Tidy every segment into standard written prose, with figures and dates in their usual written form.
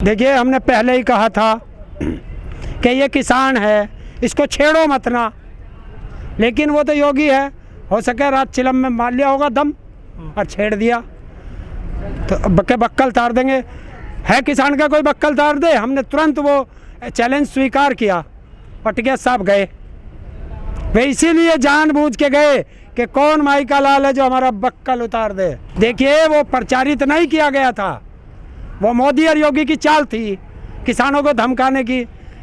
देखिए, हमने पहले ही कहा था कि ये किसान है, इसको छेड़ो मत ना, लेकिन वो तो योगी है। हो सके रात चिलम में मार लिया होगा दम और छेड़ दिया तो बक्कल तार देंगे। है किसान का कोई बक्कल तार दे? हमने तुरंत वो चैलेंज स्वीकार किया और टिकैत साहब गए। वे इसीलिए जानबूझ के गए कि कौन माई का लाल है जो हमारा बक्कल उतार दे। देखिए, वो प्रचारित नहीं किया गया था, वो मोदी और योगी की चाल थी किसानों को धमकाने की,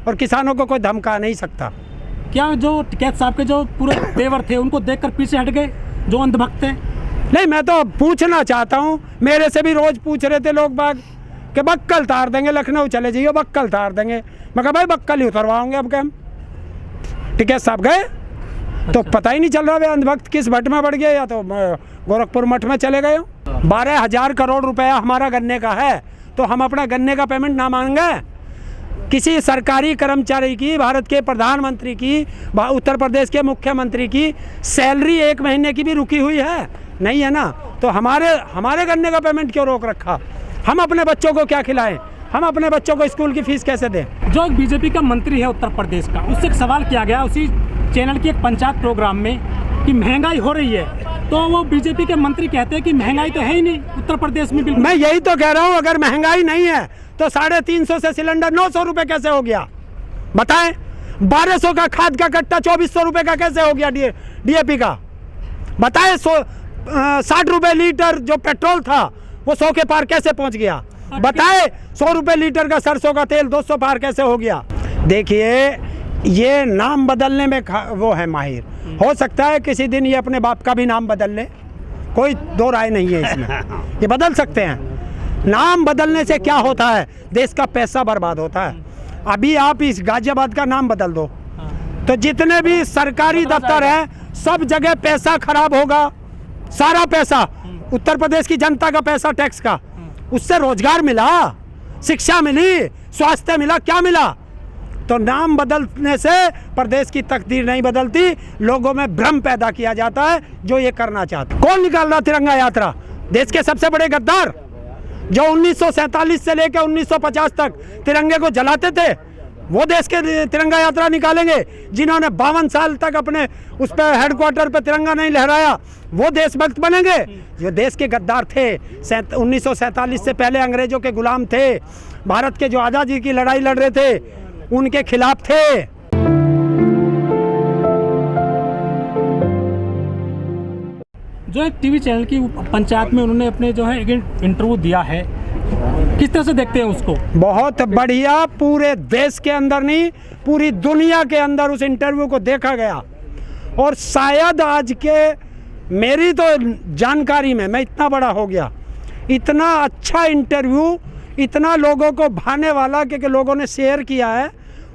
और किसानों को कोई धमका नहीं सकता। क्या जो टिकैत साहब के जो पूरे देवर थे उनको देखकर पीछे हट गए जो अंधभक्त हैं? नहीं, मैं तो पूछना चाहता हूँ, मेरे से भी रोज पूछ रहे थे लोग बाग कि बक्कल तार देंगे, लखनऊ चले जाइए बक्कल तार देंगे। मैं कहा भाई बक्कल ही उतरवाओगे अब क्या हम। टिकैत साहब गए तो पता ही नहीं चल रहा वे अंधभक्त किस भट्ट में बढ़ गए, या तो गोरखपुर मठ में चले गए। 12,000 करोड़ रुपया हमारा गन्ने का है, तो हम अपना गन्ने का पेमेंट ना मांगे? किसी सरकारी कर्मचारी की, भारत के प्रधानमंत्री की, उत्तर प्रदेश के मुख्यमंत्री की सैलरी 1 महीने की भी रुकी हुई है? नहीं है ना। तो हमारे गन्ने का पेमेंट क्यों रोक रखा? हम अपने बच्चों को क्या खिलाएं? हम अपने बच्चों को स्कूल की फीस कैसे दें? जो बीजेपी का मंत्री है उत्तर प्रदेश का, उससे एक सवाल किया गया उसी चैनल के एक पंचायत प्रोग्राम में कि महंगाई हो रही है, तो वो बीजेपी के मंत्री कहते हैं कि महंगाई तो है ही नहीं उत्तर प्रदेश में। बिल्कुल, मैं यही तो कह रहा हूँ, अगर महंगाई नहीं है तो 350 से सिलेंडर 900 रुपये कैसे हो गया? बताएं। 1200 का खाद का कट्टा 2400 रुपये का कैसे हो गया? डीएपी का बताएं। 60 रुपये लीटर जो पेट्रोल था वो 100 के पार कैसे पहुंच गया? बताएं। 100 रुपये लीटर का सरसों का तेल 200 पार कैसे हो गया? देखिए, ये नाम बदलने में वो है माहिर। हो सकता है किसी दिन ये अपने बाप का भी नाम बदल ले, कोई दो राय नहीं है इसमें। ये बदल सकते हैं। नाम बदलने से क्या होता है? देश का पैसा बर्बाद होता है। अभी आप इस गाजियाबाद का नाम बदल दो तो जितने भी सरकारी दफ्तर हैं सब जगह पैसा खराब होगा। सारा पैसा उत्तर प्रदेश की जनता का पैसा, टैक्स का, उससे रोजगार मिला, शिक्षा मिली, स्वास्थ्य मिला, क्या मिला? तो नाम बदलने से प्रदेश की तकदीर नहीं बदलती, लोगों में भ्रम पैदा किया जाता है जो ये करना चाहते। कौन निकाल रहा तिरंगा यात्रा? देश के सबसे बड़े गद्दार जो 1947 से लेकर 1950 तक तिरंगे को जलाते थे, वो देश के तिरंगा यात्रा निकालेंगे। जिन्होंने 52 साल तक अपने उस पर हेडक्वार्टर पर तिरंगा नहीं लहराया, वो देशभक्त बनेंगे। जो देश के गद्दार थे, 1947 से पहले अंग्रेजों के गुलाम थे, भारत के जो आज़ादी की लड़ाई लड़ रहे थे, उनके खिलाफ थे। जो एक टीवी चैनल की पंचायत में उन्होंने अपने जो है एक इंटरव्यू दिया है, किस तरह से देखते हैं उसको? बहुत बढ़िया। पूरे देश के अंदर नहीं, पूरी दुनिया के अंदर उस इंटरव्यू को देखा गया। और शायद आज के मेरी तो जानकारी में, मैं इतना बड़ा हो गया, इतना अच्छा इंटरव्यू, इतना लोगों को भाने वाला कि लोगों ने शेयर किया है,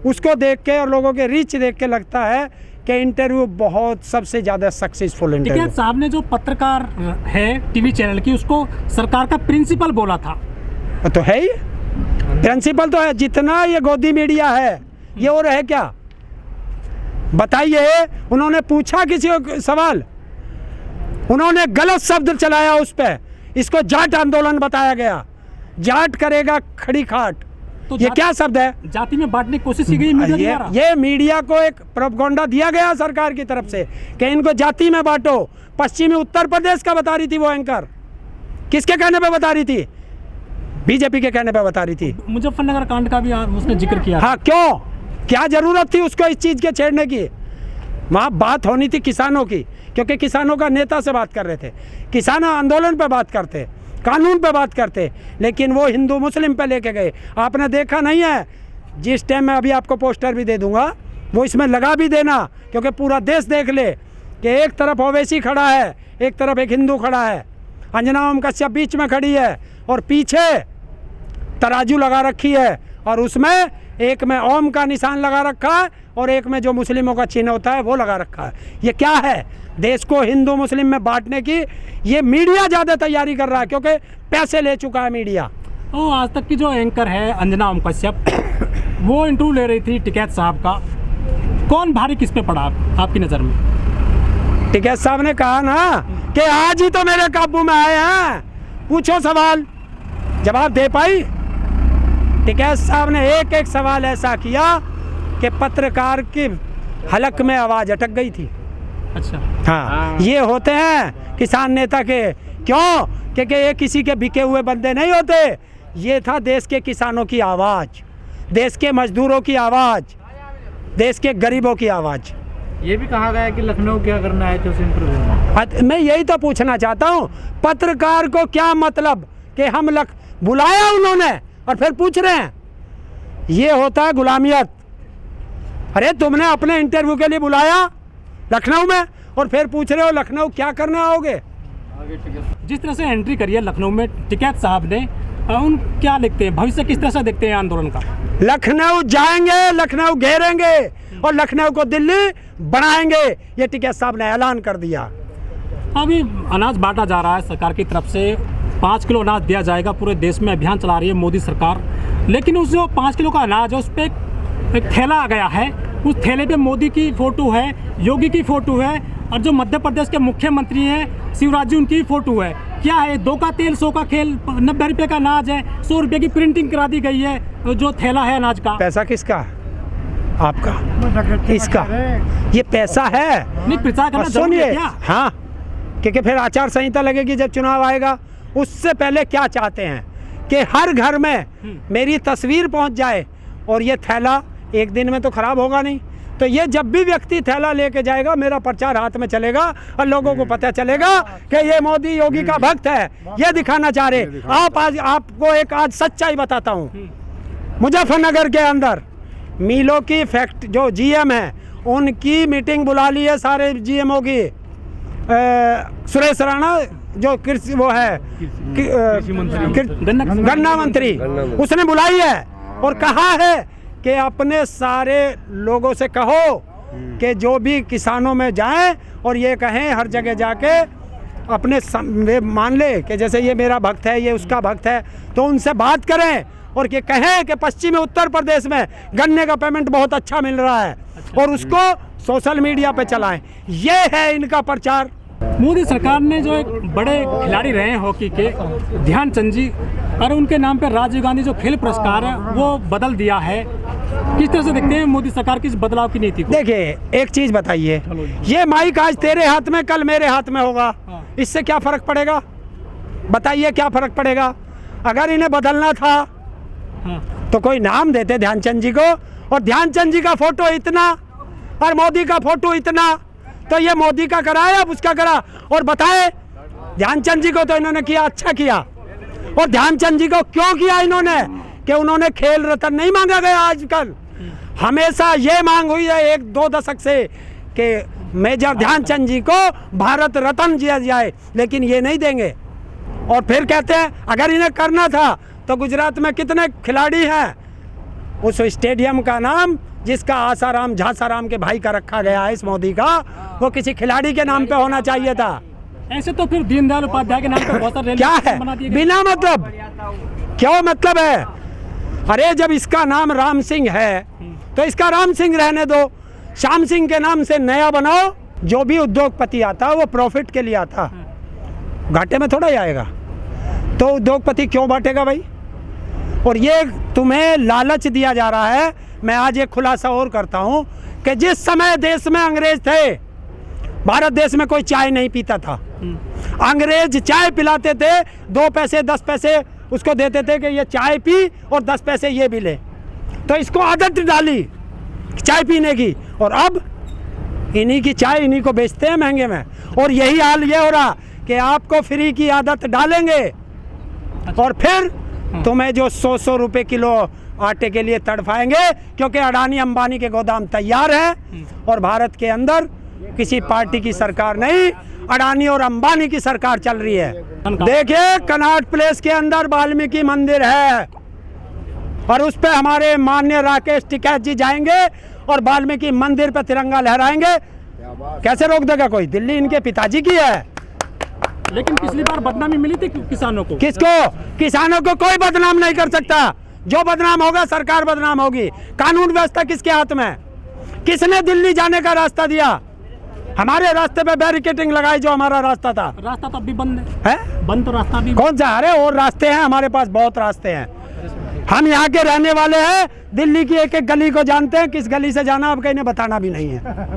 उसको देख के और लोगों के रीच देख के लगता है कि इंटरव्यू बहुत सबसे ज़्यादा सक्सेसफुल इंटरव्यू। टिकैत साहब ने जो पत्रकार है टीवी चैनल की, उसको सरकार का प्रिंसिपल बोला था। तो है ही, प्रिंसिपल तो है। जितना ये गोदी मीडिया है, ये और है क्या? बताइए। उन्होंने पूछा किसी को सवाल, उन्होंने गलत शब्द चलाया उस पर, इसको जाट आंदोलन बताया गया। जाट करेगा खड़ी खाट, तो ये क्या शब्द है? जाति में बांटने की कोशिश की गई मीडिया द्वारा। ये मीडिया को एक प्रोपगेंडा दिया गया सरकार की तरफ से कि इनको जाति में बांटो। पश्चिमी उत्तर प्रदेश का बता रही थी वो एंकर। किसके कहने पे बता रही थी? बीजेपी के कहने पे बता रही थी। मुजफ्फरनगर कांड का भी उसने जिक्र किया। हाँ, क्यों? क्या जरूरत थी उसको इस चीज के छेड़ने की? वहाँ बात होनी थी किसानों की, क्योंकि किसानों का नेता से बात कर रहे थे। किसान आंदोलन पे बात करते, कानून पे बात करते, लेकिन वो हिंदू मुस्लिम पे लेके गए। आपने देखा नहीं है? जिस टाइम मैं अभी आपको पोस्टर भी दे दूंगा, वो इसमें लगा भी देना, क्योंकि पूरा देश देख ले कि एक तरफ ओवैसी खड़ा है, एक तरफ एक हिंदू खड़ा है, अंजना ओम कश्यप बीच में खड़ी है, और पीछे तराजू लगा रखी है, और उसमें एक में ओम का निशान लगा रखा है और एक में जो मुस्लिमों का चिन्ह होता है वो लगा रखा है। ये क्या है? देश को हिंदू मुस्लिम में बांटने की ये मीडिया ज़्यादा तैयारी कर रहा है, क्योंकि पैसे ले चुका है मीडिया। तो आज तक की जो एंकर है अंजना ओम कश्यप, वो इंटरव्यू ले रही थी टिकैत साहब का। कौन भारी किस पे पड़ा आपकी नज़र में? टिकैत साहब ने कहा ना कि आज ही तो मेरे काबू में आए हैं, पूछो सवाल, जवाब दे पाई? टिकैत साहब ने एक एक सवाल ऐसा किया कि पत्रकार की हलक में आवाज़ अटक गई थी। अच्छा, हाँ, ये होते हैं किसान नेता के। क्यों? क्योंकि ये किसी के बिके हुए बंदे नहीं होते। ये था देश के किसानों की आवाज़, देश के मजदूरों की आवाज़, देश के गरीबों की आवाज़। ये भी कहा गया कि लखनऊ क्या करना है तो इंटरव्यू में। मैं यही तो पूछना चाहता हूँ, पत्रकार को क्या मतलब कि हम बुलाया उन्होंने और फिर पूछ रहे हैं। ये होता है गुलामियत। अरे तुमने अपने इंटरव्यू के लिए बुलाया लखनऊ में और फिर पूछ रहे हो लखनऊ क्या करने आओगे। जिस तरह से एंट्री करी है लखनऊ में टिकैत साहब ने, उन क्या लिखते हैं, भविष्य किस तरह से देखते हैं आंदोलन का? लखनऊ जाएंगे, लखनऊ घेरेंगे और लखनऊ को दिल्ली बनाएंगे, ये टिकैत साहब ने ऐलान कर दिया। अभी अनाज बांटा जा रहा है सरकार की तरफ से, 5 किलो अनाज दिया जाएगा, पूरे देश में अभियान चला रही है मोदी सरकार। लेकिन उस जो 5 किलो का अनाज है उस पर एक थैला आ गया है, उस थैले पे मोदी की फ़ोटो है, योगी की फ़ोटो है और जो मध्य प्रदेश के मुख्यमंत्री हैं शिवराज जी, उनकी फ़ोटो है। क्या है, 2 का तेल 100 का खेल, 90 रुपये का अनाज है, 100 रुपये की प्रिंटिंग करा दी गई है जो थैला है अनाज का। पैसा किसका? आपका, इसका। ये पैसा है। नहीं, प्रचार करना जरूरी है क्या? हाँ, क्योंकि फिर आचार संहिता लगेगी जब चुनाव आएगा। उससे पहले क्या चाहते हैं कि हर घर में मेरी तस्वीर पहुंच जाए और ये थैला एक दिन में तो खराब होगा नहीं, तो ये जब भी व्यक्ति थैला लेके जाएगा मेरा प्रचार हाथ में चलेगा और लोगों को पता चलेगा कि ये मोदी योगी का भक्त है। ये दिखाना चाह रहे आप। आज आपको एक आज सच्चाई बताता हूँ। मुजफ्फरनगर के अंदर मिलों की फैक्ट जो जीएम है उनकी मीटिंग बुला ली है सारे जीएमओ की। सुरेश राणा जो कृषि वो है गन्ना मंत्री, उसने बुलाई है और कहा है कि अपने सारे लोगों से कहो कि जो भी किसानों में जाएं और ये कहें हर जगह जाके अपने वे मान ले कि जैसे ये मेरा भक्त है, ये उसका भक्त है, तो उनसे बात करें और कि कहें कि पश्चिमी उत्तर प्रदेश में गन्ने का पेमेंट बहुत अच्छा मिल रहा है और उसको सोशल मीडिया पे चलाएं। ये है इनका प्रचार। मोदी सरकार ने जो एक बड़े खिलाड़ी रहे हैं हॉकी के, ध्यानचंद जी, और उनके नाम पर राजीव गांधी जो खेल पुरस्कार है वो बदल दिया है। किस तरह से देखते हैं मोदी सरकार की इस बदलाव की नीति को? देखिए, एक चीज बताइए, ये माइक आज तेरे हाथ में कल मेरे हाथ में होगा, इससे क्या फर्क पड़ेगा? बताइए क्या फर्क पड़ेगा? अगर इन्हें बदलना था तो कोई नाम देते ध्यानचंद जी को, और ध्यानचंद जी का फोटो इतना और मोदी का फोटो इतना, तो ये मोदी का करा या उसका करा? और बताए ध्यानचंद जी को तो इन्होंने किया, अच्छा किया। और ध्यानचंद जी को क्यों किया इन्होंने? कि उन्होंने खेल रत्न नहीं मांगा गया। आजकल हमेशा ये मांग हुई है 1-2 दशक से कि मेजर ध्यानचंद जी को भारत रत्न दिया जाए, लेकिन ये नहीं देंगे। और फिर कहते हैं अगर इन्हें करना था तो गुजरात में कितने खिलाड़ी हैं, उस स्टेडियम का नाम जिसका आसाराम झासाराम के भाई का रखा गया है इस मोदी का, वो किसी खिलाड़ी के नाम पे होना चाहिए था। ऐसे तो फिर दीनदयाल उपाध्याय के नाम पे बहुत सारे क्या है बिना मतलब? क्यों मतलब है? अरे जब इसका नाम राम सिंह है तो इसका राम सिंह रहने दो, श्याम सिंह के नाम से नया बनाओ। जो भी उद्योगपति आता वो प्रॉफिट के लिए आता, घाटे में थोड़ा ही आएगा। तो उद्योगपति क्यों बांटेगा भाई? और ये तुम्हें लालच दिया जा रहा है। मैं आज एक खुलासा और करता हूं कि जिस समय देश में अंग्रेज थे, भारत देश में कोई चाय नहीं पीता था। अंग्रेज चाय पिलाते थे, 2 पैसे 10 पैसे उसको देते थे कि ये चाय पी और 10 पैसे ये भी ले। तो इसको आदत डाली चाय पीने की, और अब इन्हीं की चाय इन्हीं को बेचते हैं महंगे में। और यही हाल ये हो रहा कि आपको फ्री की आदत डालेंगे और फिर तुम्हें जो 100 रुपए किलो आटे के लिए तड़फाएंगे, क्योंकि अडानी अंबानी के गोदाम तैयार हैं और भारत के अंदर किसी पार्टी की सरकार नहीं, अडानी और अंबानी की सरकार चल रही है। देखिए, कनॉट प्लेस के अंदर वाल्मीकि मंदिर है और उस पे हमारे माननीय राकेश टिकैत जी जाएंगे और वाल्मीकि मंदिर पे तिरंगा लहराएंगे। कैसे रोक देगा कोई? दिल्ली इनके पिताजी की है। लेकिन पिछली बार बदनामी मिली थी किसानों को। किसको? किसानों को कोई बदनाम नहीं कर सकता। जो बदनाम होगा सरकार बदनाम होगी। कानून व्यवस्था किसके हाथ में? किसने दिल्ली जाने का रास्ता दिया? हमारे रास्ते पे बैरिकेडिंग लगाई जो हमारा रास्ता था। रास्ता तो अभी बंद है? बंद तो रास्ता भी कौन सा? अरे और रास्ते हैं हमारे पास, बहुत रास्ते हैं। हम यहाँ के रहने वाले हैं, दिल्ली की एक एक गली को जानते हैं, किस गली से जाना अब कहीं बताना भी नहीं है।